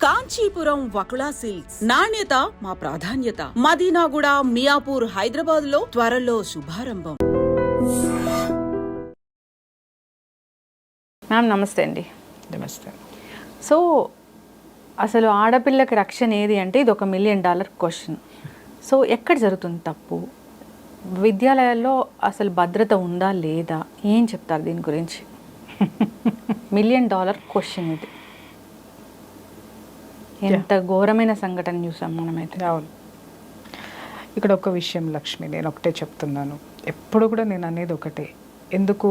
Kanchipuram Vakula silks, నాణ్యత మా ప్రాధాన్యత. మదీనాగూడ, మియాపూర్, హైదరాబాద్ లో త్వరలో శుభారంభం. మ్యామ్ నమస్తే అండి. నమస్తే. సో అసలు ఆడపిల్లకి రక్షణ ఏది అంటే ఇది $1 మిలియన్ క్వశ్చన్. సో ఎక్కడ జరుగుతుంది తప్పు? విద్యాలయాల్లో అసలు భద్రత ఉందా లేదా? ఏం చెప్తారు దీని గురించి? $1 మిలియన్ క్వశ్చన్ ఇది. ఎంత ఘోరమైన సంఘటన చూసాం మనమైతే. అవును. ఇక్కడ ఒక విషయం లక్ష్మి, నేను ఒకటే చెప్తున్నాను, ఎప్పుడు కూడా నేను అనేది ఒకటే, ఎందుకు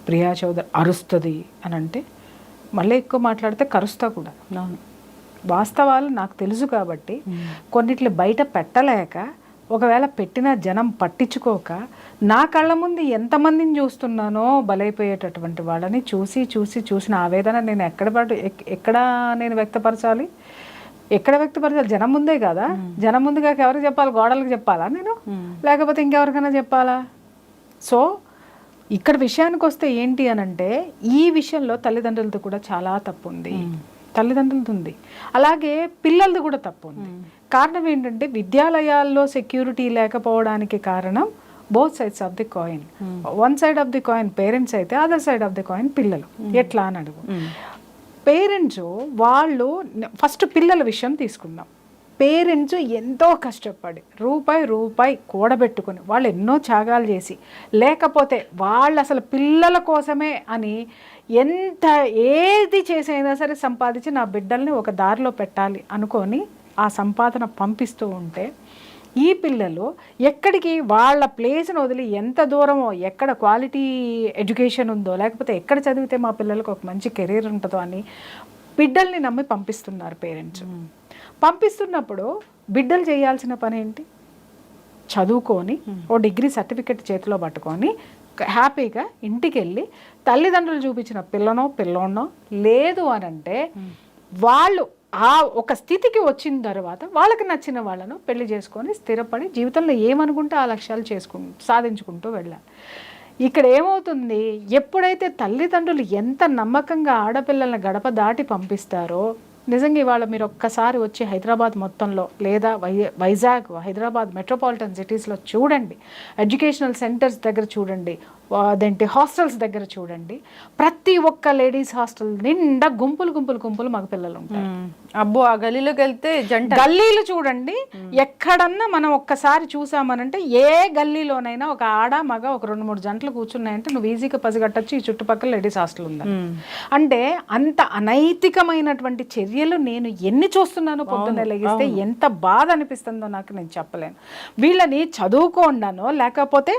ప్రియా చౌదరి అరుస్తుంది అని అంటే, మళ్ళీ ఎక్కువ మాట్లాడితే కరుస్తా కూడా. అవును, వాస్తవాలు నాకు తెలుసు కాబట్టి కొన్నిట్లు బయట పెట్టలేక, ఒకవేళ పెట్టిన జనం పట్టించుకోక, నా కళ్ళ ముందు ఎంతమందిని చూస్తున్నానో బలైపోయేటటువంటి వాళ్ళని చూసిన ఆవేదన నేను ఎక్కడ నేను వ్యక్తపరచాలి? ఎక్కడ వ్యక్తపరచాలి? జనం ముందే కదా. జనం ముందుగా ఎవరికి చెప్పాలి? గోడలకు చెప్పాలా నేను, లేకపోతే ఇంకెవరికైనా చెప్పాలా? సో ఇక్కడ విషయానికి వస్తే ఏంటి అనంటే, ఈ విషయంలో తల్లిదండ్రులతో కూడా చాలా తప్పు ఉంది. తల్లిదండ్రులది ఉంది, అలాగే పిల్లలది కూడా తప్పు ఉంది. కారణం ఏంటంటే, విద్యాలయాల్లో సెక్యూరిటీ లేకపోవడానికి కారణం both sides of the coin. One side of the coin parents అయితే, other side of the coin పిల్లలు. ఎట్లా అని అడుగు. పేరెంట్స్ వాళ్ళు ఫస్ట్ పిల్లల విషయం తీసుకుందాం. పేరెంట్స్ ఎంతో కష్టపడి రూపాయి కూడబెట్టుకుని, వాళ్ళు ఎన్నో త్యాగాలు చేసి, లేకపోతే వాళ్ళు అసలు పిల్లల కోసమే అని ఏది చేసైనా సరే సంపాదించి నా బిడ్డల్ని ఒక దారిలో పెట్టాలి అనుకొని ఆ సంపాదన పంపిస్తూ ఉంటే, ఈ పిల్లలు ఎక్కడికి వాళ్ళ ప్లేస్ని వదిలి, ఎంత దూరమో, ఎక్కడ క్వాలిటీ ఎడ్యుకేషన్ ఉందో, లేకపోతే ఎక్కడ చదివితే మా పిల్లలకు ఒక మంచి కెరీర్ ఉంటుందో అని బిడ్డల్ని నమ్మి పంపిస్తున్నారు పేరెంట్స్. పంపిస్తున్నప్పుడు బిడ్డలు చేయాల్సిన పని ఏంటి? చదువుకొని ఓ డిగ్రీ సర్టిఫికెట్ చేతిలో పట్టుకొని హ్యాపీగా ఇంటికి వెళ్ళి తల్లిదండ్రులు చూపించిన పిల్లోనో లేదు అనంటే, వాళ్ళు ఆ ఒక స్థితికి వచ్చిన తర్వాత వాళ్ళకి నచ్చిన వాళ్ళను పెళ్లి చేసుకొని స్థిరపడి జీవితంలో ఏమనుకుంటే ఆ లక్ష్యాలు సాధించుకుంటూ వెళ్ళాలి. ఇక్కడ ఏమవుతుంది, ఎప్పుడైతే తల్లిదండ్రులు ఎంత నమ్మకంగా ఆడపిల్లల్ని గడప దాటి పంపిస్తారో, నిజంగా ఇవాళ మీరు ఒక్కసారి వచ్చి హైదరాబాద్ మొత్తంలో, లేదా వైజాగ్, హైదరాబాద్ మెట్రోపాలిటన్ సిటీస్లో చూడండి, ఎడ్యుకేషనల్ సెంటర్స్ దగ్గర చూడండి, అదేంటి హాస్టల్స్ దగ్గర చూడండి, ప్రతి ఒక్క లేడీస్ హాస్టల్ నిండా గుంపులు మగ పిల్లలు ఉంటారు. అబ్బో, ఆ గల్లీలోకి వెళ్తే గల్లీలు చూడండి, ఎక్కడన్నా మనం ఒక్కసారి చూసామనంటే, ఏ గల్లీలోనైనా ఒక ఆడ మగ ఒక 2-3 జంటలు కూర్చున్నాయంటే నువ్వు ఈజీగా పసిగట్టచ్చు ఈ చుట్టుపక్కల లేడీస్ హాస్టల్ ఉందని. అంటే అంత అనైతికమైనటువంటి చర్యలు నేను ఎన్ని చూస్తున్నానో పొద్దున్నే లెగిస్తే ఎంత బాధ అనిపిస్తుందో నాకు నేను చెప్పలేను. వీళ్ళని చదువుకోండానో, లేకపోతే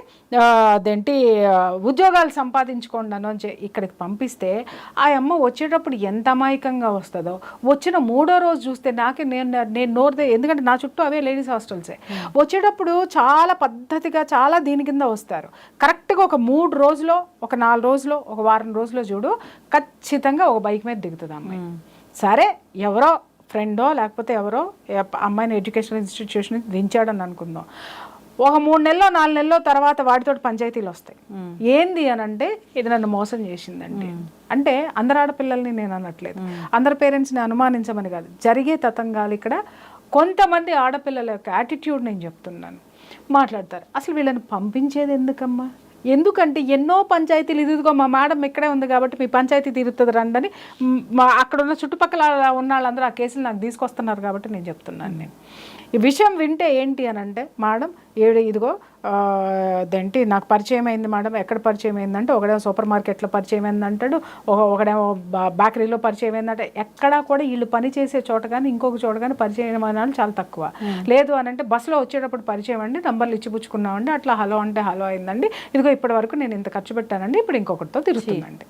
అదేంటి ఉద్యోగాలు సంపాదించుకోండానో అని ఇక్కడికి పంపిస్తే, ఆ అమ్మ వచ్చేటప్పుడు ఎంత అమాయకంగా వస్తుందో, వచ్చిన 3వ రోజు చూస్తే నేను నోరుదే, ఎందుకంటే నా చుట్టూ అవే లేడీస్ హాస్టల్సే. వచ్చేటప్పుడు చాలా పద్ధతిగా, చాలా దీని కింద వస్తారు. కరెక్ట్గా ఒక 3 రోజులో, ఒక 4 రోజులో, ఒక వారం రోజులో చూడు, ఖచ్చితంగా ఒక బైక్ మీద దిగుతుంది అమ్మాయి. సరే, ఎవరో ఫ్రెండో లేకపోతే ఎవరో అమ్మాయిని ఎడ్యుకేషన్ ఇన్స్టిట్యూషన్ నుంచి దించాడని అనుకుందాం. ఒక 3 నెలలో 4 నెలలో తర్వాత వాటితో పంచాయతీలు వస్తాయి. ఏంది అని అంటే, ఇది నన్ను మోసం చేసిందండి అంటే, అందరు ఆడపిల్లల్ని నేను అనట్లేదు, అందరు పేరెంట్స్ని అనుమానించమని కాదు, జరిగే తతంగాలు ఇక్కడ. కొంతమంది ఆడపిల్లల యొక్క యాటిట్యూడ్ నేను చెప్తున్నాను. మాట్లాడతారు, అసలు వీళ్ళని పంపించేది ఎందుకమ్మా? ఎందుకంటే ఎన్నో పంచాయతీలు, ఇదిగో మా మేడం ఇక్కడే ఉంది కాబట్టి మీ పంచాయతీ తీరుతుంది రండి అని అక్కడ ఉన్న చుట్టుపక్కల ఉన్న వాళ్ళందరూ ఆ కేసులు నాకు తీసుకొస్తున్నారు కాబట్టి నేను చెప్తున్నాను. నేను ఈ విషయం వింటే ఏంటి అని అంటే, మేడం ఇదిగో అదేంటి నాకు పరిచయం అయింది మేడం. ఎక్కడ పరిచయం అయిందంటే, ఒకడేమో సూపర్ మార్కెట్లో పరిచయం అయింది అంటాడు, ఒకడేమో బేకరీలో పరిచయం అయిందంటే. ఎక్కడా కూడా వీళ్ళు పని చేసే చోట కానీ ఇంకొక చోట కానీ పరిచయం అయిన చాలా తక్కువ. లేదు అని అంటే, బస్సులో వచ్చేటప్పుడు పరిచయం అండి, నంబర్లు ఇచ్చిపుచ్చుకున్నామండి, అట్లా హలో అంటే హలో అయిందండి, ఇదిగో ఇప్పటి వరకు నేను ఇంత ఖర్చు పెట్టానండి, ఇప్పుడు ఇంకొకటితో తిరుగుతుందండి.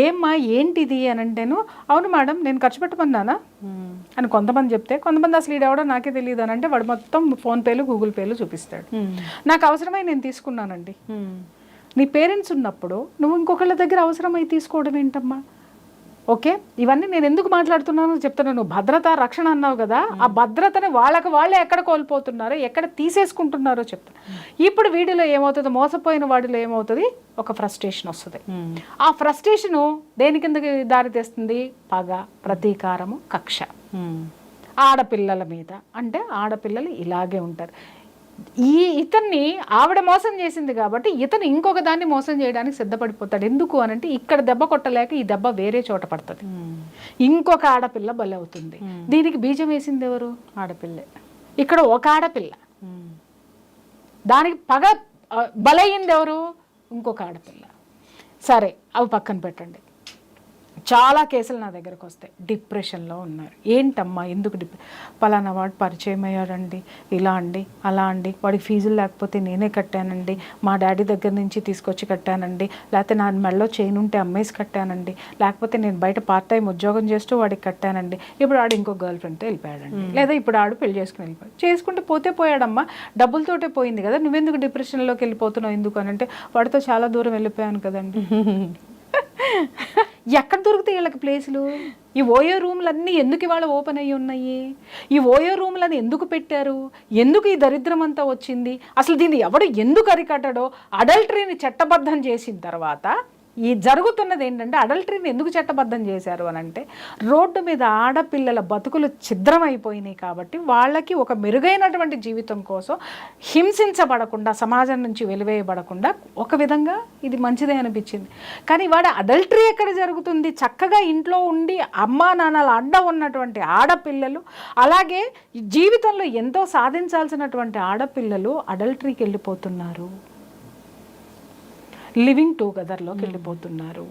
ఏమ్మా ఏంటిది అని అంటేను, అవును మేడం నేను ఖర్చు పెట్టమన్నానా అని కొంతమంది చెప్తే, కొంతమంది అసలు ఈడెవడో నాకే తెలియదు అని అంటే వాడు మొత్తం ఫోన్పేలు గూగుల్ పేలు చూపిస్తాడు. నాకు అవసరమై నేను తీసుకున్నానండి. నీ పేరెంట్స్ ఉన్నప్పుడు నువ్వు ఇంకొకళ్ళ దగ్గర అవసరమై తీసుకోవడం ఏంటమ్మా? ఓకే, ఇవన్నీ నేను ఎందుకు మాట్లాడుతున్నానో చెప్తున్నాను. భద్రత రక్షణ అన్నావు కదా, ఆ భద్రతని వాళ్ళే ఎక్కడ కోల్పోతున్నారో, ఎక్కడ తీసేసుకుంటున్నారో చెప్తాను. ఇప్పుడు వీడిలో ఏమవుతుంది, మోసపోయిన వాడిలో ఏమవుతుంది, ఒక ఫ్రస్ట్రేషన్ వస్తుంది. ఆ ఫ్రస్ట్రేషను దేని కిందకి దారి తెస్తుంది, పగ, ప్రతీకారము, కక్ష ఆడపిల్లల మీద. అంటే ఆడపిల్లలు ఇలాగే ఉంటారు. ఇతన్ని ఆవిడ మోసం చేసింది కాబట్టి ఇతను ఇంకొక దాన్ని మోసం చేయడానికి సిద్ధపడిపోతాడు. ఎందుకు అనంటే ఇక్కడ దెబ్బ కొట్టలేక ఈ దెబ్బ వేరే చోట పడుతుంది, ఇంకొక ఆడపిల్ల బలవుతుంది. దీనికి బీజం వేసింది ఎవరు, ఆడపిల్లే. ఇక్కడ ఒక ఆడపిల్ల, దానికి పగ బలయ్యింది ఎవరు, ఇంకొక ఆడపిల్ల. సరే, అవి పక్కన పెట్టండి. చాలా కేసులు నా దగ్గరకు వస్తాయి, డిప్రెషన్లో ఉన్నారు. ఏంటమ్మా ఎందుకు పలానా వాడు పరిచయం అయ్యాడండి, ఇలా అండి అలా అండి, వాడికి ఫీజులు లేకపోతే నేనే కట్టానండి, మా డాడీ దగ్గర నుంచి తీసుకొచ్చి కట్టానండి, లేకపోతే నా మెడలో చైన్ ఉంటే అమ్మేసి కట్టానండి, లేకపోతే నేను బయట పార్ట్ టైం ఉద్యోగం చేస్తూ వాడికి కట్టానండి, ఇప్పుడు ఆడు ఇంకో గర్ల్ ఫ్రెండ్తో వెళ్ళిపోయాడండి, లేదా ఇప్పుడు ఆడు పెళ్లి చేసుకుని వెళ్ళిపోయాడు. చేసుకుంటే పోయాడమ్మా, డబ్బులతోటే పోయింది కదా, నువ్వెందుకు డిప్రెషన్లోకి వెళ్ళిపోతున్నావు, ఎందుకు అని అంటే వాడితో చాలా దూరం వెళ్ళిపోయాను కదండి. ఎక్కడ దొరుకుతాయి వీళ్ళకి ప్లేసులు? ఈ ఓయో రూమ్లన్నీ ఎందుకు ఇవాళ ఓపెన్ అయ్యి ఉన్నాయి? ఈ ఓయో రూమ్లని ఎందుకు పెట్టారు? ఎందుకు ఈ దరిద్రం అంతా వచ్చింది? అసలు దీన్ని ఎవడు ఎందుకు అరికట్టడో, అడల్టరీని చట్టబద్ధం చేసిన తర్వాత ఈ జరుగుతున్నది ఏంటంటే, అడల్టరీని ఎందుకు చట్టబద్ధం చేశారు అని అంటే, రోడ్డు మీద ఆడపిల్లల బతుకులు ఛిద్రమైపోయినాయి కాబట్టి వాళ్ళకి ఒక మెరుగైనటువంటి జీవితం కోసం హింసించబడకుండా, సమాజం నుంచి వెలివేయబడకుండా ఒక విధంగా ఇది మంచిదే అనిపించింది. కానీ వాడు అడల్టరీ ఎక్కడ జరుగుతుంది? చక్కగా ఇంట్లో ఉండి అమ్మా నాన్నల అడ్డ ఉన్నటువంటి ఆడపిల్లలు, అలాగే జీవితంలో ఎంతో సాధించాల్సినటువంటి ఆడపిల్లలు అడల్టరీకి వెళ్ళిపోతున్నారు, లివింగ్ టుగెదర్లోకి వెళ్ళిపోతున్నారు.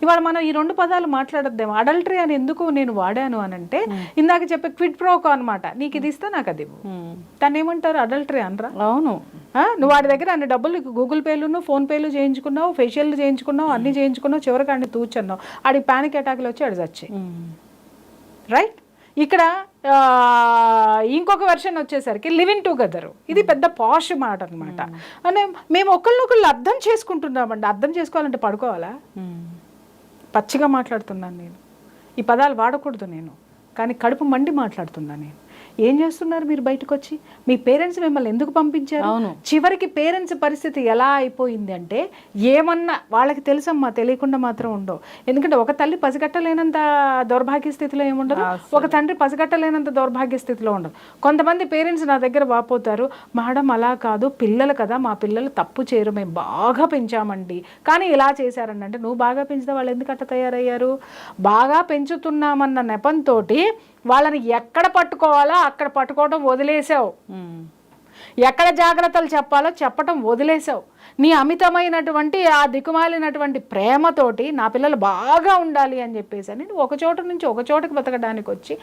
ఇవాళ మనం ఈ రెండు పదాలు మాట్లాడద్దేమో. అడల్టరీ అని ఎందుకు నేను వాడాను అని అంటే, ఇందాక చెప్పే క్విడ్ ప్రోకో అనమాట. నీకు ఇది ఇస్తే నాకు అది ఇవ్వు. దాన్ని ఏమంటారు, అడల్టరీ అనరా? అవును. నువ్వు వాడి దగ్గర అన్ని డబ్బులు గూగుల్ పేలు ఫోన్ పేలు చేయించుకున్నావు, ఫేషియల్ చేయించుకున్నావు, అన్ని చేయించుకున్నావు, చివరికి అన్ని తూచన్నావు, ఆడి పానిక్ అటాక్లు వచ్చి ఆడి చచ్చాయి. రైట్. ఇక్కడ ఇంకొక వెర్షన్ వచ్చేసరికి లివింగ్ టుగెదర్. ఇది పెద్ద పాష్ మాట అనమాట. అంటే మేము ఒకళ్ళనొకళ్ళు అర్థం చేసుకుంటున్నామండి. అర్థం చేసుకోవాలంటే పడుకోవాలా? పచ్చిగా మాట్లాడుతున్నాను నేను, ఈ పదాలు వాడకూడదు నేను, కానీ కడుపు మండి మాట్లాడుతున్నాను నేను. ఏం చేస్తున్నారు మీరు బయటకు వచ్చి? మీ పేరెంట్స్ మిమ్మల్ని ఎందుకు పంపించారు? చివరికి పేరెంట్స్ పరిస్థితి ఎలా అయిపోయింది అంటే, ఏమన్నా వాళ్ళకి తెలుసమ్మా, తెలియకుండా మాత్రం ఉండవు. ఎందుకంటే ఒక తల్లి పసిగట్టలేనంత దౌర్భాగ్య స్థితిలో ఏముండదు, ఒక తండ్రి పసిగట్టలేనంత దౌర్భాగ్య స్థితిలో ఉండదు. కొంతమంది పేరెంట్స్ నా దగ్గర వాపోతారు, మేడం అలా కాదు, పిల్లలు కదా, మా పిల్లలు తప్పు చేయరు, మేము బాగా పెంచామండి, కానీ ఇలా చేశారండి. అంటే నువ్వు బాగా పెంచితే వాళ్ళు ఎందుకు అట్ట తయారయ్యారు? బాగా పెంచుతున్నామన్న నెపంతో వాళ్ళని ఎక్కడ పట్టుకోవాలో అక్కడ పట్టుకోవడం వదిలేసావు, ఎక్కడ జాగ్రత్తలు చెప్పాలో చెప్పటం వదిలేసావు. నీ అమితమైనటువంటి ఆ దిక్కుమాలినటువంటి ప్రేమతోటి నా పిల్లలు బాగా ఉండాలి అని చెప్పేసి అని నువ్వు ఒక చోట నుంచి ఒక చోటకి బతకడానికి వచ్చి,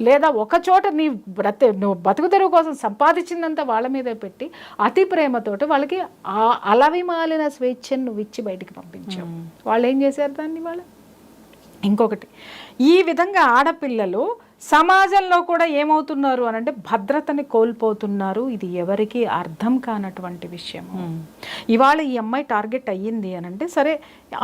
లేదా ఒక చోట నువ్వు బతుకు తెరువు కోసం సంపాదించిందంతా వాళ్ళ మీదే పెట్టి అతి ప్రేమతోటి వాళ్ళకి ఆ అలవిమాలిన స్వేచ్ఛను నువ్వు ఇచ్చి బయటికి పంపించావు. వాళ్ళు ఏం చేశారు దాన్ని? వాళ్ళు ఇంకొకటి, ఈ విధంగా ఆడపిల్లలు సమాజంలో కూడా ఏమవుతున్నారు అని అంటే భద్రతని కోల్పోతున్నారు. ఇది ఎవరికి అర్థం కానటువంటి విషయం. ఇవాళ ఈ అమ్మాయి టార్గెట్ అయ్యింది అని అంటే, సరే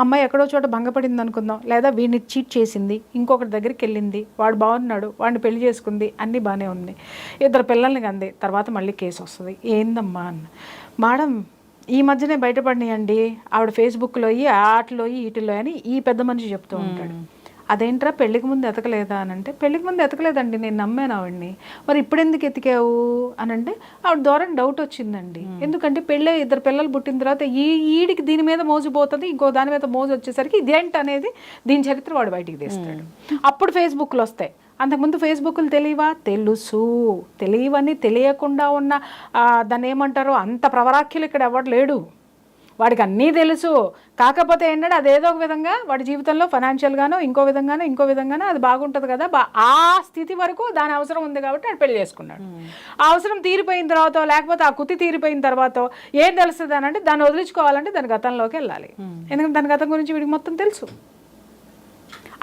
అమ్మాయి ఎక్కడో చోట భంగపడింది అనుకుందాం, లేదా వీడిని చీట్ చేసింది, ఇంకొకటి దగ్గరికి వెళ్ళింది, వాడు బాగున్నాడు, వాడిని పెళ్లి చేసుకుంది, అన్నీ బాగానే ఉంది, 2 పిల్లల్ని కంది, తర్వాత మళ్ళీ కేసు వస్తుంది. ఏందమ్మా అన్న, మేడం ఈ మధ్యనే బయటపడినాయండి, ఆవిడ ఫేస్బుక్లో ఆటలో వీటిలో అని ఈ పెద్ద మనిషి చెప్తూ ఉంటాడు. అదేంట్రా పెళ్ళికి ముందు ఎతకలేదా అని అంటే, పెళ్ళికి ముందు ఎతకలేదండి, నేను నమ్మాను ఆవిడ్ని, మరి ఇప్పుడు ఎందుకు ఎతికావు అని అంటే, ఆవిడ ద్వారా డౌట్ వచ్చిందండి. ఎందుకంటే పెళ్ళి 2 పిల్లలు పుట్టిన తర్వాత ఈడికి దీని మీద మోజుపోతుంది, ఇంకో దాని మీద మోజు వచ్చేసరికి ఇదేంటి అనేది దీని చరిత్ర వాడు బయటికి తీస్తాడు. అప్పుడు ఫేస్బుక్లు వస్తాయి. అంతకుముందు ఫేస్బుక్లు తెలియవా? తెలుసు. తెలియవని తెలియకుండా ఉన్న దాన్ని ఏమంటారు, అంత ప్రవరాఖ్యులు ఇక్కడ ఎవరు లేడు, వాడికి అన్నీ తెలుసు. కాకపోతే ఏంటంటే అదేదో ఒక విధంగా వాడి జీవితంలో ఫైనాన్షియల్గానో ఇంకో విధంగానో అది బాగుంటుంది కదా, ఆ స్థితి వరకు దాని అవసరం ఉంది కాబట్టి వాడు పెళ్లి చేసుకున్నాడు. ఆ అవసరం తీరిపోయిన తర్వాత, లేకపోతే ఆ కుతి తీరిపోయిన తర్వాత ఏం తెలుస్తుంది అని అంటే, దాన్ని వదిలించుకోవాలంటే దాని గతంలోకి వెళ్ళాలి. ఎందుకంటే దాని గతం గురించి వీడికి మొత్తం తెలుసు.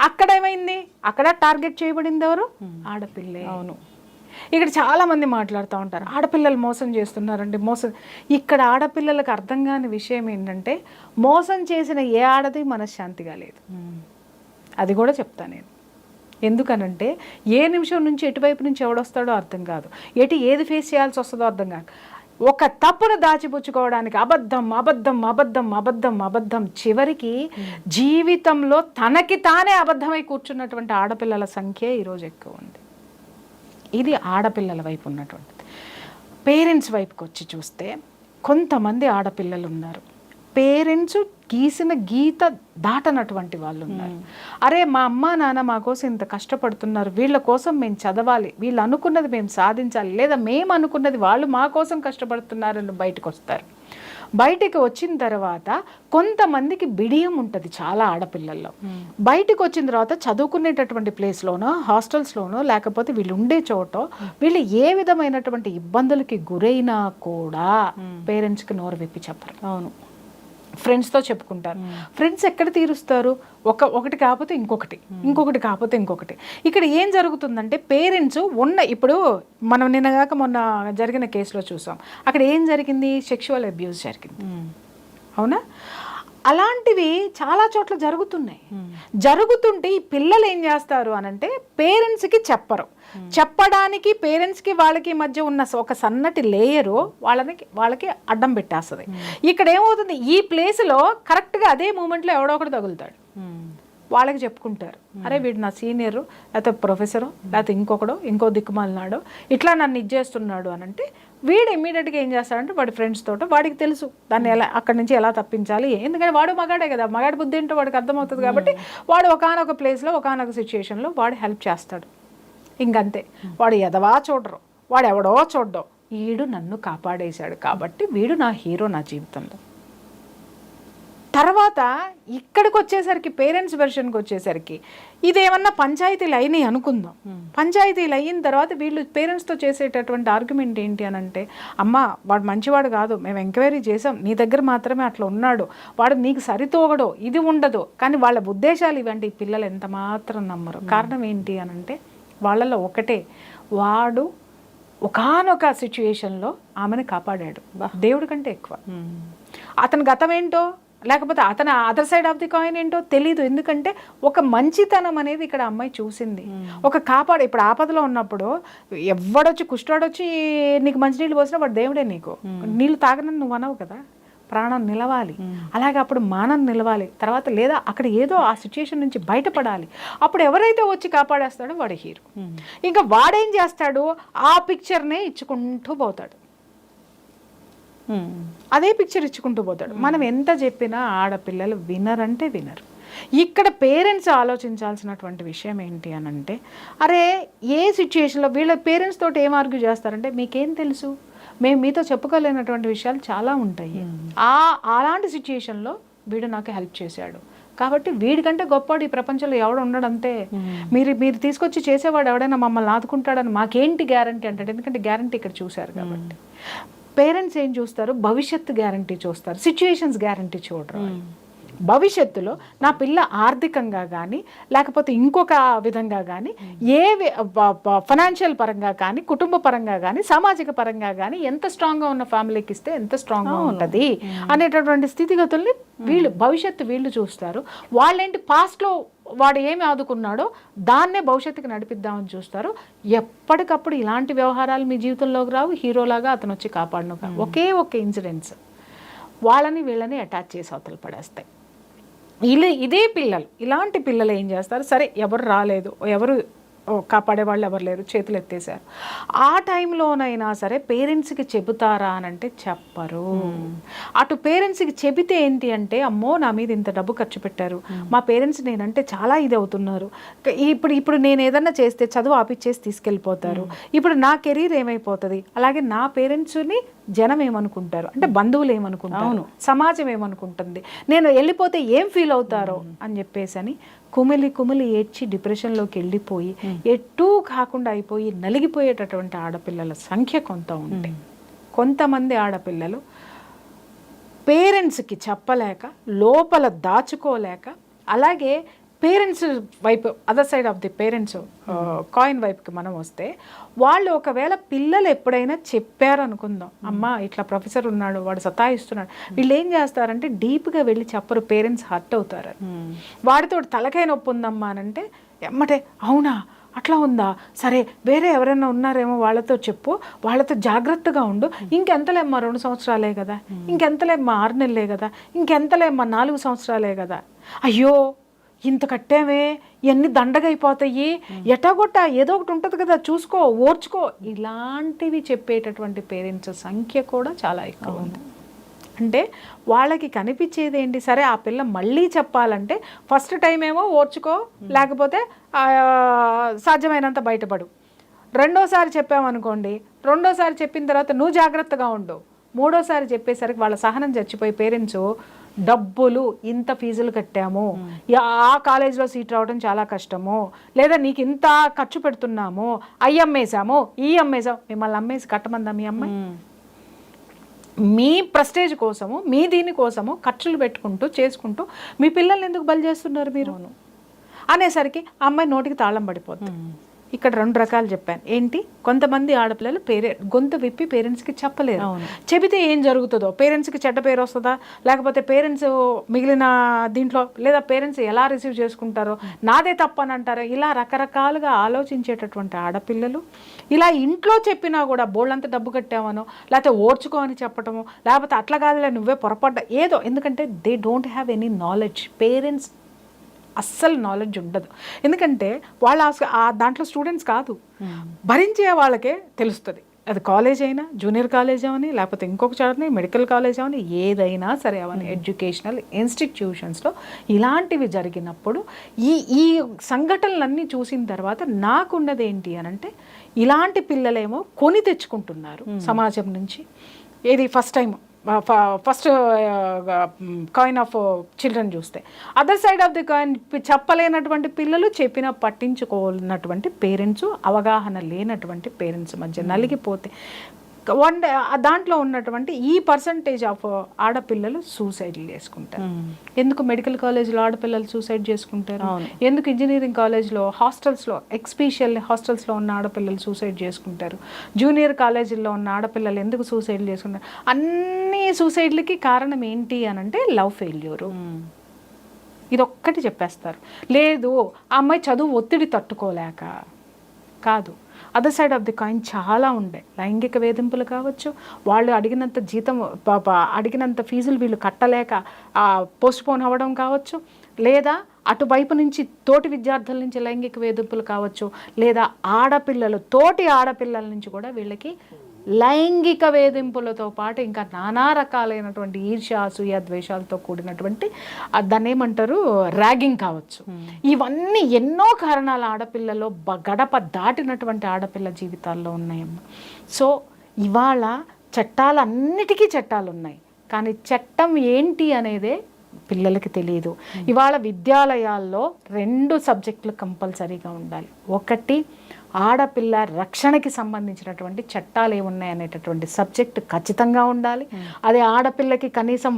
అక్కడ ఏమైంది? అక్కడ టార్గెట్ చేయబడింది ఎవరు? ఆడపిల్లే. అవును. ఇక్కడ చాలామంది మాట్లాడుతూ ఉంటారు, ఆడపిల్లలు మోసం చేస్తున్నారండి, ఇక్కడ ఆడపిల్లలకు అర్థం కాని విషయం ఏంటంటే, మోసం చేసిన ఏ ఆడది మనశ్శాంతిగా లేదు. అది కూడా చెప్తాను నేను. ఎందుకనంటే ఏ నిమిషం నుంచి ఎటువైపు నుంచి ఎవడొస్తాడో అర్థం కాదు, ఏది ఫేస్ చేయాల్సి వస్తుందో అర్థం కాదు. ఒక తప్పును దాచిపుచ్చుకోవడానికి అబద్ధం అబద్ధం అబద్ధం అబద్ధం అబద్ధం, చివరికి జీవితంలో తనకి తానే అబద్ధమై కూర్చున్నటువంటి ఆడపిల్లల సంఖ్య ఈరోజు ఎక్కువ ఉంది. ఇది ఆడపిల్లల వైపు ఉన్నటువంటిది. పేరెంట్స్ వైపుకి వచ్చి చూస్తే కొంతమంది ఆడపిల్లలు ఉన్నారు, పేరెంట్స్ గీసిన గీత దాటనటువంటి వాళ్ళు ఉన్నారు. అరే మా అమ్మ నాన్న మా కోసం ఇంత కష్టపడుతున్నారు, వీళ్ళ కోసం మేము చదవాలి, వీళ్ళు అనుకున్నది మేము సాధించాలి, లేదా మేము అనుకున్నది వాళ్ళు మా కోసం కష్టపడుతున్నారని బయటకు వస్తారు. బయటికి వచ్చిన తర్వాత కొంతమందికి బిడియం ఉంటుంది చాలా ఆడపిల్లల్లో. బయటకు వచ్చిన తర్వాత చదువుకునేటటువంటి ప్లేస్లోనో హాస్టల్స్లోనో లేకపోతే వీళ్ళు ఉండే చోటో వీళ్ళు ఏ విధమైనటువంటి ఇబ్బందులకి గురైనా కూడా పేరెంట్స్కి నోరు విప్పి చెప్పరు. అవును, ఫ్రెండ్స్తో చెప్పుకుంటారు. ఫ్రెండ్స్ ఎక్కడ తీరుస్తారు? ఒకటి కాకపోతే ఇంకొకటి, ఇంకొకటి కాకపోతే ఇంకొకటి. ఇక్కడ ఏం జరుగుతుందంటే పేరెంట్స్ ఇప్పుడు మనం నిన్నగాక మొన్న జరిగిన కేసులో చూసాం, అక్కడ ఏం జరిగింది? సెక్షువల్ అబ్యూస్ జరిగింది, అవునా? అలాంటివి చాలా చోట్ల జరుగుతున్నాయి. జరుగుతుంటే ఈ పిల్లలు ఏం చేస్తారు అనంటే పేరెంట్స్కి చెప్పరు. చెప్పడానికి పేరెంట్స్కి వాళ్ళకి మధ్య ఉన్న ఒక సన్నటి లేయరు వాళ్ళకి అడ్డం పెట్టేస్తుంది. ఇక్కడ ఏమవుతుంది, ఈ ప్లేస్లో కరెక్ట్గా అదే మూమెంట్లో ఎవడో ఒకటి తగులుతాడు. వాళ్ళకి చెప్పుకుంటారు, అరే వీడు నా సీనియరు, లేకపోతే ప్రొఫెసరు, లేకపోతే ఇంకో దిక్కుమాలినాడు, ఇట్లా నన్ను ఇచ్చేస్తున్నాడు అని అంటే వీడు ఇమ్మీడియట్గా ఏం చేస్తాడంటే వాడి ఫ్రెండ్స్ తోట వాడికి తెలుసు దాన్ని అక్కడి నుంచి ఎలా తప్పించాలి. ఎందుకంటే వాడు మగాడే కదా, మగాడి బుద్ధి ఏంటో వాడికి అర్థమవుతుంది. కాబట్టి వాడు ఒకానొక ప్లేస్లో ఒకానొక సిచ్యుయేషన్లో వాడు హెల్ప్ చేస్తాడు. ఇంకంతే, వాడు ఎదవా చూడరు, వాడు ఎవడో చూడ్డో, వీడు నన్ను కాపాడేశాడు కాబట్టి వీడు నా హీరో నా జీవితంలో. తర్వాత ఇక్కడికి వచ్చేసరికి పేరెంట్స్ వెర్షన్కి వచ్చేసరికి ఇదేమన్నా పంచాయతీలు అయినాయి అనుకుందాం. పంచాయతీలు అయిన తర్వాత వీళ్ళు పేరెంట్స్తో చేసేటటువంటి ఆర్గ్యుమెంట్ ఏంటి అని అంటే, అమ్మ వాడు మంచివాడు కాదు, మేము ఎంక్వైరీ చేసాం, నీ దగ్గర మాత్రమే అట్లా ఉన్నాడు, వాడు నీకు సరితోగడో ఇది ఉండదు. కానీ వాళ్ళ ఉద్దేశాలు ఇవంటి ఈ పిల్లలు ఎంత మాత్రం నమ్మరు. కారణం ఏంటి అని అంటే వాళ్ళలో ఒకటే, వాడు ఒకానొక సిచ్యుయేషన్లో ఆమెను కాపాడాడు దేవుడి కంటే ఎక్కువ. అతని గతం ఏంటో లేకపోతే అతను other side of the coin ఏంటో తెలీదు. ఎందుకంటే ఒక మంచితనం అనేది ఇక్కడ అమ్మాయి చూసింది. ఒక ఇప్పుడు ఆపదలో ఉన్నప్పుడు ఎవడొచ్చి కుష్టాడొచ్చి నీకు మంచినీళ్ళు పోసినా వాడు దేవుడే. నీకు నీళ్ళు తాగనని నువ్వు అనవు కదా, ప్రాణం నిలవాలి, అలాగే అప్పుడు మానం నిలవాలి. తర్వాత లేదా అక్కడ ఏదో ఆ సిచ్యుయేషన్ నుంచి బయటపడాలి. అప్పుడు ఎవరైతే వచ్చి కాపాడేస్తాడో వాడు హీరో. ఇంకా వాడేం చేస్తాడు, ఆ పిక్చర్నే ఇచ్చుకుంటూ పోతాడు, అదే పిక్చర్ ఇచ్చుకుంటూ పోతాడు. మనం ఎంత చెప్పినా ఆడపిల్లలు వినరంటే వినరు. ఇక్కడ పేరెంట్స్ ఆలోచించాల్సినటువంటి విషయం ఏంటి అని అంటే, అరే ఏ సిచ్యుయేషన్లో వీళ్ళ పేరెంట్స్ తోటి ఏం ఆర్గ్యూ చేస్తారంటే, మీకేం తెలుసు, మేము మీతో చెప్పుకోలేనటువంటి విషయాలు చాలా ఉంటాయి. అలాంటి సిచ్యుయేషన్లో వీడు నాకు హెల్ప్ చేశాడు కాబట్టి వీడికంటే గొప్పవాడు ఈ ప్రపంచంలో ఎవడు ఉండడంతే. మీరు తీసుకొచ్చి చేసేవాడు ఎవడైనా మమ్మల్ని ఆదుకుంటాడని మాకేంటి గ్యారంటీ అంటాడు. ఎందుకంటే గ్యారంటీ ఇక్కడ చూశారు కాబట్టి. పేరెంట్స్ ఏం చూస్తారు, భవిష్యత్తు గ్యారంటీ చూస్తారు, సిచ్యుయేషన్స్ గ్యారంటీ చూడరు. భవిష్యత్తులో నా పిల్ల ఆర్థికంగా కానీ లేకపోతే ఇంకొక విధంగా కానీ ఫైనాన్షియల్ పరంగా కానీ కుటుంబ పరంగా కానీ సామాజిక పరంగా కానీ ఎంత స్ట్రాంగ్గా ఉన్న ఫ్యామిలీకి ఇస్తే ఎంత స్ట్రాంగ్గా ఉంటుంది అనేటటువంటి స్థితిగతుల్ని భవిష్యత్తు వీళ్ళు చూస్తారు. వాళ్ళేంటి పాస్ట్లో వాడు ఏమి ఆదుకున్నాడో దాన్నే భవిష్యత్తుకి నడిపిద్దామని చూస్తారు. ఎప్పటికప్పుడు ఇలాంటి వ్యవహారాలు మీ జీవితంలోకి రావు. హీరోలాగా అతను వచ్చి కాపాడను. ఒకే ఒక ఇన్సిడెంట్స్ వాళ్ళని వీళ్ళని అటాచ్ చేసి అవతల పడేస్తాయి. ఇదే పిల్లలు, ఇలాంటి పిల్లలు ఏం చేస్తారు, సరే ఎవరు రాలేదు, ఎవరు కాపాడే వాళ్ళు ఎవరు లేరు, చేతులు ఎత్తేసారు. ఆ టైంలోనైనా సరే పేరెంట్స్కి చెబుతారా అని అంటే చెప్పరు. అటు పేరెంట్స్కి చెబితే ఏంటి అంటే, అమ్మో నా మీద ఇంత డబ్బు ఖర్చు పెట్టారు, మా పేరెంట్స్ నేనంటే చాలా ఇది అవుతున్నారు, ఇప్పుడు నేను ఏదన్నా చేస్తే చదువు ఆపిచ్చేసి తీసుకెళ్ళిపోతారు, ఇప్పుడు నా కెరీర్ ఏమైపోతుంది, అలాగే నా పేరెంట్స్ని జనం ఏమనుకుంటారు అంటే బంధువులు ఏమనుకుంటారు, సమాజం ఏమనుకుంటుంది, నేను వెళ్ళిపోతే ఏం ఫీల్ అవుతారో అని చెప్పేసి అని కుమిలి ఏడ్చి డిప్రెషన్లోకి వెళ్ళిపోయి ఎటూ కాకుండా అయిపోయి నలిగిపోయేటటువంటి ఆడపిల్లల సంఖ్య కొంత ఉంటే, కొంతమంది ఆడపిల్లలు పేరెంట్స్కి చెప్పలేక లోపల దాచుకోలేక, అలాగే పేరెంట్స్ వైపు, other side of the parents coin వైపుకి మనం వస్తే, వాళ్ళు ఒకవేళ పిల్లలు ఎప్పుడైనా చెప్పారు అనుకుందాం, అమ్మ ఇట్లా ప్రొఫెసర్ ఉన్నాడు, వాడు సతాయిస్తున్నాడు, వీళ్ళు ఏం చేస్తారంటే డీప్గా వెళ్ళి చెప్పరు, పేరెంట్స్ హర్ట్ అవుతారు. వాడితో తలకాయ నొప్పి ఉందమ్మా అని అంటే ఎమ్మటే అవునా అట్లా ఉందా, సరే వేరే ఎవరైనా ఉన్నారేమో వాళ్ళతో చెప్పు, వాళ్ళతో జాగ్రత్తగా ఉండు, ఇంకెంతలేమ్మా 2 సంవత్సరాలే కదా, ఇంకెంతలేమ్మా 6 నెలలే కదా, ఇంకెంతలేమ్మా 4 సంవత్సరాలే కదా, అయ్యో ఇంత కట్టామే ఇవన్నీ దండగైపోతాయి, ఎటాగొట్ట ఏదో ఒకటి ఉంటుంది కదా చూసుకో ఓర్చుకో, ఇలాంటివి చెప్పేటటువంటి పేరెంట్స్ సంఖ్య కూడా చాలా ఎక్కువ ఉంది. అంటే వాళ్ళకి కనిపించేది ఏంటి, సరే ఆ పిల్ల మళ్ళీ చెప్పాలంటే ఫస్ట్ టైం ఏమో ఓర్చుకో, లేకపోతే సాధ్యమైనంత బయటపడు, రెండోసారి చెప్పామనుకోండి, రెండోసారి చెప్పిన తర్వాత నువ్వు జాగ్రత్తగా ఉండు, మూడోసారి చెప్పేసరికి వాళ్ళ సహనం చచ్చిపోయి పేరెంట్స్ డబ్బులు ఇంత ఫీజులు కట్టాము, ఆ కాలేజ్లో సీట్ రావడం చాలా కష్టము, లేదా నీకు ఇంత ఖర్చు పెడుతున్నాము, అవి అమ్మేసాము ఈ అమ్మేసాము, మిమ్మల్ని అమ్మేసి కట్టమందా మీ అమ్మాయి? మీ ప్రెస్టేజ్ కోసము, మీ దీని కోసము ఖర్చులు పెట్టుకుంటూ చేసుకుంటూ మీ పిల్లల్ని ఎందుకు బలి చేస్తున్నారు మీరు అనేసరికి ఆ అమ్మాయి నోటికి తాళం పడిపోతుంది. ఇక్కడ 2 రకాలు చెప్పాను. ఏంటి, కొంతమంది ఆడపిల్లలు గొంతు విప్పి పేరెంట్స్కి చెప్పలేరు. చెబితే ఏం జరుగుతుందో, పేరెంట్స్కి చెడ్డ పేరు వస్తుందా, లేకపోతే పేరెంట్స్ మిగిలిన దీంట్లో, లేదా పేరెంట్స్ ఎలా రిసీవ్ చేసుకుంటారో, నాదే తప్పని అంటారో, ఇలా రకరకాలుగా ఆలోచించేటటువంటి ఆడపిల్లలు ఇలా ఇంట్లో చెప్పినా కూడా బోళ్ళంత డబ్బు కట్టామనో, లేకపోతే ఓర్చుకో అని చెప్పటము, లేకపోతే అట్లా కాదులే నువ్వే పొరపడ్డా ఏదో, ఎందుకంటే they don't have any knowledge. Parents అస్సలు నాలెడ్జ్ ఉండదు, ఎందుకంటే వాళ్ళు దాంట్లో స్టూడెంట్స్ కాదు, భరించే వాళ్ళకే తెలుస్తుంది. అది కాలేజ్ అయినా, జూనియర్ కాలేజ్ అవని, లేకపోతే ఇంకొక చోటని మెడికల్ కాలేజ్ అవని, ఏదైనా సరే అవని, ఎడ్యుకేషనల్ ఇన్స్టిట్యూషన్స్లో ఇలాంటివి జరిగినప్పుడు ఈ సంఘటనలన్నీ చూసిన తర్వాత నాకున్నది ఏంటి అని అంటే, ఇలాంటి పిల్లలేమో కొని తెచ్చుకుంటున్నారు సమాజం నుంచి. ఏది ఫస్ట్ కాయిన్ ఆఫ్ చిల్డ్రన్ చూస్తే, other side of the coin చెప్పలేనటువంటి పిల్లలు, చెప్పిన పట్టించుకోనటువంటి పేరెంట్స్, అవగాహన లేనటువంటి పేరెంట్స్ మధ్య నలిగిపోతే దాంట్లో ఉన్నటువంటి ఈ పర్సంటేజ్ ఆఫ్ ఆడపిల్లలు సూసైడ్లు చేసుకుంటారు. ఎందుకు మెడికల్ కాలేజ్లో ఆడపిల్లలు సూసైడ్ చేసుకుంటారు, ఎందుకు ఇంజనీరింగ్ కాలేజ్లో హాస్టల్స్లో, ఎక్స్పెషల్ హాస్టల్స్లో ఉన్న ఆడపిల్లలు సూసైడ్ చేసుకుంటారు, జూనియర్ కాలేజీల్లో ఉన్న ఆడపిల్లలు ఎందుకు సూసైడ్లు చేసుకుంటారు, అన్ని సూసైడ్లకి కారణం ఏంటి అని అంటే లవ్ ఫెయిల్యూరు. ఇదొక్కటి చెప్పేస్తారు. లేదు ఆ అమ్మాయి చదువు ఒత్తిడి తట్టుకోలేక కాదు, other side of the coin చాలా ఉండే, లైంగిక వేధింపులు కావచ్చు, వాళ్ళు అడిగినంత జీతం అడిగినంత ఫీజులు వీళ్ళు కట్టలేక పోస్ట్పోన్ అవ్వడం కావచ్చు, లేదా అటువైపు నుంచి తోటి విద్యార్థుల నుంచి లైంగిక వేధింపులు కావచ్చు, లేదా తోటి ఆడపిల్లల నుంచి కూడా వీళ్ళకి లైంగిక వేధింపులతో పాటు ఇంకా నానా రకాలైనటువంటి ఈర్ష్య, అసూయ, ద్వేషాలతో కూడినటువంటి దాన్ని ఏమంటారు ర్యాగింగ్ కావచ్చు. ఇవన్నీ ఎన్నో కారణాలు ఆడపిల్లలో గడప దాటినటువంటి ఆడపిల్ల జీవితాల్లో ఉన్నాయమ్మ. సో ఇవాళ చట్టాలన్నిటికీ చట్టాలు ఉన్నాయి, కానీ చట్టం ఏంటి అనేదే పిల్లలకి తెలియదు. ఇవాళ విద్యాలయాల్లో 2 సబ్జెక్టులు కంపల్సరీగా ఉండాలి. ఒకటి, ఆడపిల్ల రక్షణకి సంబంధించినటువంటి చట్టాలు ఏమున్నాయి అనేటటువంటి సబ్జెక్ట్ ఖచ్చితంగా ఉండాలి. అది ఆడపిల్లకి కనీసం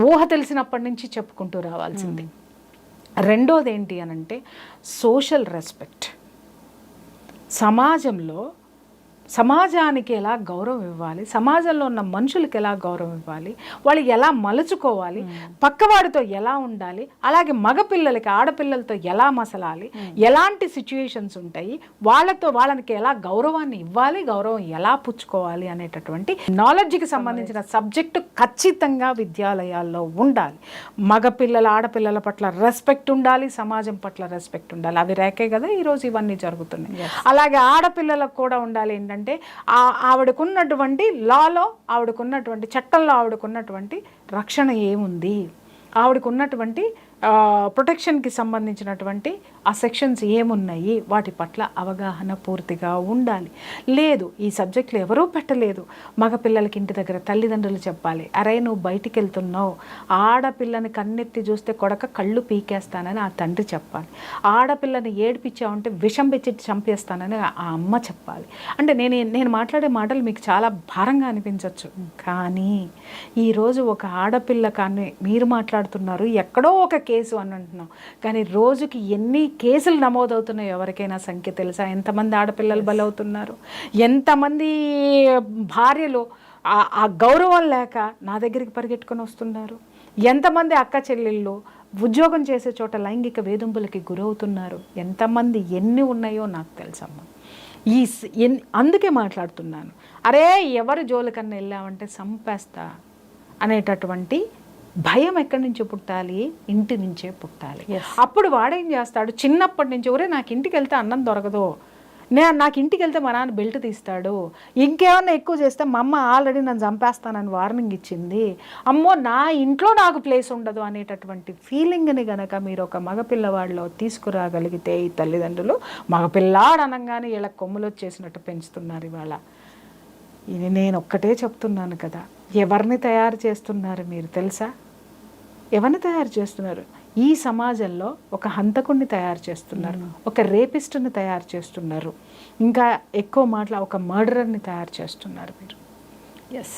ఊహ తెలిసినప్పటి నుంచి చెప్పుకుంటూ రావాల్సింది. రెండోది ఏంటి అనంటే సోషల్ రెస్పెక్ట్. సమాజానికి ఎలా గౌరవం ఇవ్వాలి, సమాజంలో ఉన్న మనుషులకి ఎలా గౌరవం ఇవ్వాలి, వాళ్ళు ఎలా మలుచుకోవాలి, పక్కవాడితో ఎలా ఉండాలి, అలాగే మగపిల్లలకి ఆడపిల్లలతో ఎలా మసలాలి, ఎలాంటి సిచ్యుయేషన్స్ ఉంటాయి, వాళ్ళకి ఎలా గౌరవాన్ని ఇవ్వాలి, గౌరవం ఎలా పుచ్చుకోవాలి అనేటటువంటి నాలెడ్జ్కి సంబంధించిన సబ్జెక్టు ఖచ్చితంగా విద్యాలయాల్లో ఉండాలి. మగపిల్లల ఆడపిల్లల పట్ల రెస్పెక్ట్ ఉండాలి, సమాజం పట్ల రెస్పెక్ట్ ఉండాలి. అవి రేకే కదా ఈరోజు ఇవన్నీ జరుగుతున్నాయి. అలాగే ఆడపిల్లలకు కూడా ఉండాలి ఏంటంటే ఆవిడకున్నటువంటి లాలో, ఆవిడకున్నటువంటి చట్టంలో ఆవిడకున్నటువంటి రక్షణ ఏముంది, ఆవిడకున్నటువంటి ప్రొటెక్షన్కి సంబంధించినటువంటి ఆ సెక్షన్స్ ఏమున్నాయి, వాటి పట్ల అవగాహన పూర్తిగా ఉండాలి. లేదు ఈ సబ్జెక్టులు ఎవరూ పెట్టలేదు, మగ పిల్లలకి ఇంటి దగ్గర తల్లిదండ్రులు చెప్పాలి, అరే నువ్వు బయటికి వెళ్తున్నావు, ఆడపిల్లని కన్నెత్తి చూస్తే కొడక కళ్ళు పీకేస్తానని ఆ తండ్రి చెప్పాలి, ఆడపిల్లని ఏడిపించావంటే విషం పెట్టి చంపేస్తానని ఆ అమ్మ చెప్పాలి. అంటే నేను మాట్లాడే మాటలు మీకు చాలా భారంగా అనిపించవచ్చు, కానీ ఈరోజు ఒక ఆడపిల్ల కానీ మీరు మాట్లాడుతున్నారు ఎక్కడో ఒక కేసు అని అంటున్నాం, కానీ రోజుకి ఎన్ని కేసులు నమోదవుతున్నాయి ఎవరికైనా సంఖ్య తెలుసా? ఎంతమంది ఆడపిల్లలు బలవుతున్నారు, ఎంతమంది భార్యలు ఆ గౌరవం లేక నా దగ్గరికి పరిగెట్టుకొని వస్తున్నారు, ఎంతమంది అక్క చెల్లెళ్ళు ఉద్యోగం చేసే చోట లైంగిక వేధింపులకి గురవుతున్నారు, ఎంతమంది ఎన్ని ఉన్నాయో నాకు తెలుసమ్మా. అందుకే మాట్లాడుతున్నాను, అరే ఎవరు జోలికన్నా వెళ్ళామంటే చంపేస్తా అనేటటువంటి భయం ఎక్కడి నుంచి పుట్టాలి? ఇంటి నుంచే పుట్టాలి. అప్పుడు వాడేం చేస్తాడు, చిన్నప్పటి నుంచి ఒరే నాకు ఇంటికి వెళ్తే అన్నం దొరకదు, నాకు ఇంటికి వెళ్తే మా నాన్న బెల్ట్ తీస్తాడు, ఇంకేమన్నా ఎక్కువ చేస్తే మా అమ్మ ఆల్రెడీ నన్ను చంపేస్తానని వార్నింగ్ ఇచ్చింది, అమ్మో నా ఇంట్లో నాకు ప్లేస్ ఉండదు అనేటటువంటి ఫీలింగ్ని గనక మీరు ఒక మగపిల్లవాడిలో తీసుకురాగలిగితే ఈ తల్లిదండ్రులు మగపిల్లాడు అనగానే ఇలా కొమ్ములు వచ్చేసినట్టు పెంచుతున్నారు ఇవాళ. ఇది నేను ఒక్కటే చెప్తున్నాను కదా, ఎవరిని తయారు చేస్తున్నారు మీరు తెలుసా? ఎవరిని తయారు చేస్తున్నారు? ఈ సమాజంలో ఒక హంతకుడిని తయారు చేస్తున్నారు, ఒక రేపిస్ట్ని తయారు చేస్తున్నారు, ఇంకా ఎక్కువ మాటల ఒక మర్డరర్ని తయారు చేస్తున్నారు మీరు. ఎస్,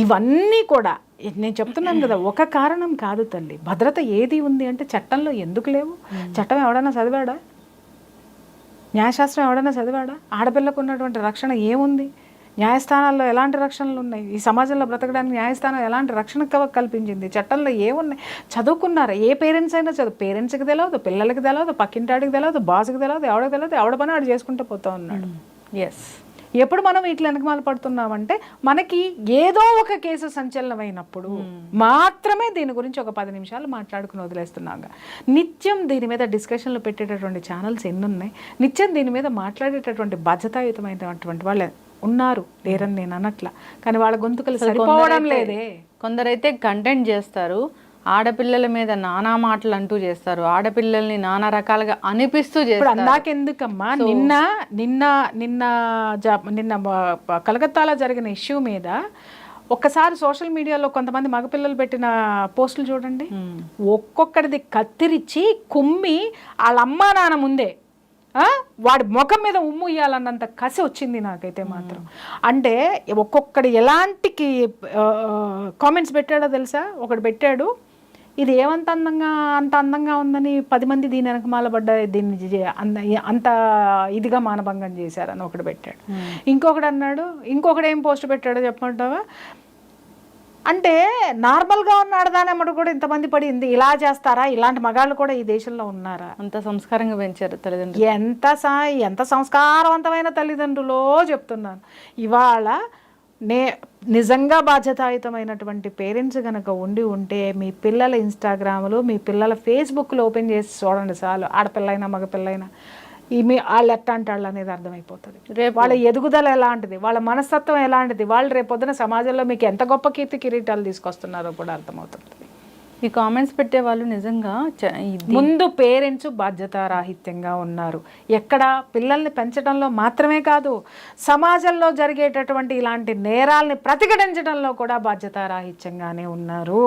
ఇవన్నీ కూడా నేను చెప్తున్నాను కదా, ఒక కారణం కాదు తల్లి. భద్రత ఏది ఉంది అంటే చట్టంలో ఎందుకు లేవు? చట్టం ఎవడన్నా చదివాడా? న్యాయశాస్త్రం ఎవడన్నా చదివాడా? ఆడపిల్లకు ఉన్నటువంటి రక్షణ ఏముంది? న్యాయస్థానాల్లో ఎలాంటి రక్షణలు ఉన్నాయి? ఈ సమాజంలో బ్రతకడానికి న్యాయస్థానం ఎలాంటి రక్షణ కల్పించింది? చట్టంలో ఏమున్నాయి? చదువుకున్నారా? ఏ పేరెంట్స్ అయినా పేరెంట్స్కి తెలియదు, పిల్లలకి తెలియదు, పక్కింటాడికి తెలియదు, బాస్కి తెలియదు, ఎవడికి తెలియదు, ఎవడ పని ఆడు చేసుకుంటూ పోతూ ఉన్నాడు. ఎస్, ఎప్పుడు మనం ఇట్లా వెనకమాల పడుతున్నామంటే మనకి ఏదో ఒక కేసు సంచలనమైనప్పుడు మాత్రమే దీని గురించి ఒక 10 నిమిషాలు మాట్లాడుకుని వదిలేస్తున్నాం. నిత్యం దీని మీద డిస్కషన్లు పెట్టేటటువంటి ఛానల్స్ ఎన్ని ఉన్నాయి? నిత్యం దీని మీద మాట్లాడేటటువంటి బాధ్యతాయుతమైనటువంటి వాళ్ళు ఉన్నారు, లేరని నేను అనట్లా, కానీ వాళ్ళ గొంతుకలు సరిపోవడం లేదే. కొందరైతే కంటెంట్ చేస్తారు, ఆడపిల్లల మీద నానా మాటలు అంటూ చేస్తారు, ఆడపిల్లల్ని నానా రకాలుగా అనిపిస్తూ చేస్తారు. అందాకెందుకమ్మా, నిన్న నిన్న నిన్న నిన్న కలకత్తాలో జరిగిన ఇష్యూ మీద ఒక్కసారి సోషల్ మీడియాలో కొంతమంది మగపిల్లలు పెట్టిన పోస్టులు చూడండి, ఒక్కొక్కడిది కత్తిరించి కుమ్మి వాళ్ళ అమ్మా నాన్న ముందే వాడి ముఖం మీద ఉమ్ము ఇయ్యాలన్నంత కసి వచ్చింది నాకైతే మాత్రం. అంటే ఒక్కొక్కడు ఎలాంటి కామెంట్స్ పెట్టాడో తెలుసా? ఒకడు పెట్టాడు, ఇది ఏమంత అంత అందంగా ఉందని 10 మంది దీని వెనకమాల పడ్డ దీన్ని అంత ఇదిగా మానభంగం చేశారని ఒకడు పెట్టాడు. ఇంకొకడు అన్నాడు, ఇంకొకడు ఏం పోస్ట్ పెట్టాడో చెప్పమంటావా? అంటే నార్మల్గా ఉన్న ఆడదానమ్మడు కూడా ఇంతమంది పడింది, ఇలా చేస్తారా? ఇలాంటి మగాళ్ళు కూడా ఈ దేశంలో ఉన్నారా? అంత సంస్కారంగా పెంచారు తల్లిదండ్రులు. ఎంత సంస్కారవంతమైన తల్లిదండ్రులో చెప్తున్నాను. ఇవాళ నిజంగా బాధ్యతాయుతమైనటువంటి పేరెంట్స్ కనుక ఉంటే మీ పిల్లల ఇన్స్టాగ్రామ్లు, మీ పిల్లల ఫేస్బుక్లు ఓపెన్ చేసి చూడండి చాలు, ఆడపిల్లైనా మగపిల్లైనా వాళ్ళు ఎట్టాంటి వాళ్ళు అనేది అర్థమైపోతుంది. రేపు వాళ్ళ ఎదుగుదల ఎలాంటిది, వాళ్ళ మనస్తత్వం ఎలాంటిది, వాళ్ళు రేపొద్దున సమాజంలో మీకు ఎంత గొప్ప కీర్తి కిరీటాలు తీసుకొస్తున్నారో కూడా అర్థమవుతుంది. ఈ కామెంట్స్ పెట్టే వాళ్ళు నిజంగా ముందు పేరెంట్స్ బాధ్యతారాహిత్యంగా ఉన్నారు. ఎక్కడ పిల్లల్ని పెంచడంలో మాత్రమే కాదు, సమాజంలో జరిగేటటువంటి ఇలాంటి నేరాల్ని ప్రతిఘటించడంలో కూడా బాధ్యతారాహిత్యంగానే ఉన్నారు.